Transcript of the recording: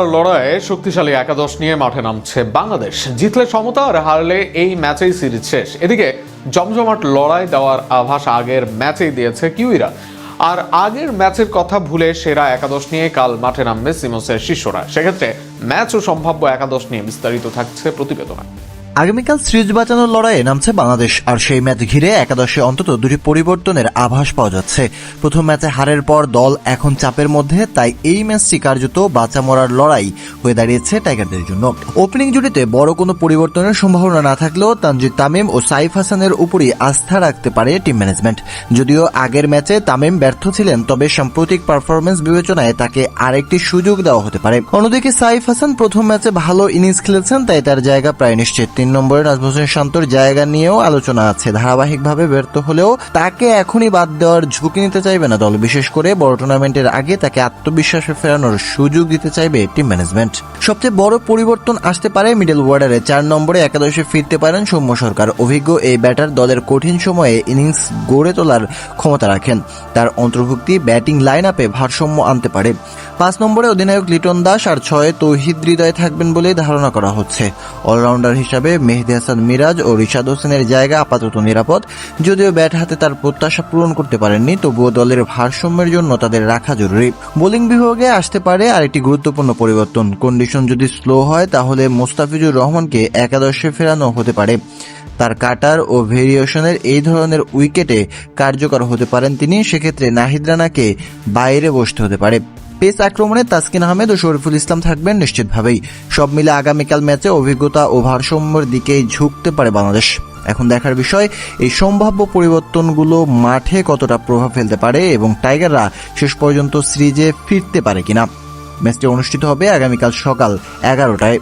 লড়াইয়ে শক্তিশালী একাদশ নিয়ে মাঠে নামছে বাংলাদেশ। জিতলে সমতা আর হারলে এই ম্যাচেই সিরিজ শেষ। এদিকে জমজমাট লড়াই দেওয়ার আভাস আগের ম্যাচেই দিয়েছে কিউইরা। আর আগের ম্যাচের কথা ভুলে সেরা একাদশ নিয়ে কাল মাঠে নামবে সিমন্সের শিষ্যরা। সেক্ষেত্রে ম্যাচ ও সম্ভাব্য একাদশ নিয়ে বিস্তারিত থাকছে প্রতিবেদনে। আগামীকাল সিরিজ বাঁচানোর লড়াইয়ে নামছে বাংলাদেশ, আর সেই ম্যাচ ঘিরে একাদশে অন্তত দুটি পরিবর্তনের আভাস পাওয়া যাচ্ছে। প্রথম ম্যাচে হারের পর দল এখন চাপের মধ্যে, তাই এই ম্যাচটি কার্যত বাঁচা মরার লড়াই হয়ে দাঁড়িয়েছে টাইগারদের জন্য। ওপেনিং জুটিতে বড় কোনো পরিবর্তনের সম্ভাবনা না থাকলেও তানজিদ তামিম ও সাইফ হাসানের উপরই আস্থা রাখতে পারে টিম ম্যানেজমেন্ট। যদিও আগের ম্যাচে তামিম ব্যর্থ ছিলেন, তবে সাম্প্রতিক পারফরমেন্স বিবেচনায় তাকে আরেকটি সুযোগ দেওয়া হতে পারে। অন্যদিকে সাইফ হাসান প্রথম ম্যাচে ভালো ইনিংস খেলেছেন, তাই তার জায়গা প্রায় নিশ্চিত। 3 নম্বরে নাজমুল হোসেন শান্তর জায়গা নিয়েও আলোচনা আছে। ধারাবাহিকভাবে ব্যর্থ হলেও তাকে এখনই বাদ দেওয়ার ঝুঁকি নিতে চাইবে না দল। বিশেষ করে বড় টুর্নামেন্টের আগে তাকে আত্মবিশ্বাসে ফেরানোর সুযোগ দিতে চাইবে টিম ম্যানেজমেন্ট। সবচেয়ে বড় পরিবর্তন আসতে পারে মিডল অর্ডারে। 4 নম্বরে একাদশে ফিরতে পারেন সৌম্য সরকার। অভিজ্ঞ এই ব্যাটার দলের কঠিন সময়ে ইনিংস গড়ে তোলার ক্ষমতা রাখেন। তার অন্তর্ভুক্তি ব্যাটিং লাইন আপে ভারসাম্য আনতে পারে। 5 নম্বরে অধিনায়ক লিটন দাস আর 6 তৌহিদ হৃদয় থাকবেন বলে ধারণা করা হচ্ছে। অলরাউন্ডার হিসাবে মেহেদী হাসান মিরাজ ও রিশাদ হোসেনের জায়গা আপাতত নিরাপদ। যদিও ব্যাট হাতে তার প্রত্যাশা পূরণ করতে পারেননি, তবুও দলের ভারসাম্যের জন্য তাদের রাখা জরুরি। বোলিং বিভাগে আসতে পারে আরেকটি গুরুত্বপূর্ণ পরিবর্তন। কন্ডিশন যদি স্লো হয় তাহলে মোস্তাফিজুর রহমানকে একাদশে ফেরানো হতে পারে। তার কাটার ও ভেরিয়েশনের এই ধরনের উইকেটে কার্যকর হতে পারেন তিনি। সেক্ষেত্রে নাহিদ রানাকে বাইরে বসতে হতে পারে। পেস আক্রমণে তাসকিন আহমেদ ও শরীফুল ইসলাম থাকবেন নিশ্চিতভাবেই। সব মিলে আগামীকাল ম্যাচে অভিজ্ঞতা ও ভারসাম্যের দিকেই ঝুঁকতে পারে বাংলাদেশ। এখন দেখার বিষয় এই সম্ভাব্য পরিবর্তনগুলো মাঠে কতটা প্রভাব ফেলতে পারে এবং টাইগাররা শেষ পর্যন্ত সিরিজে ফিরতে পারে কিনা। ম্যাচটি অনুষ্ঠিত হবে আগামীকাল সকাল 11টায়।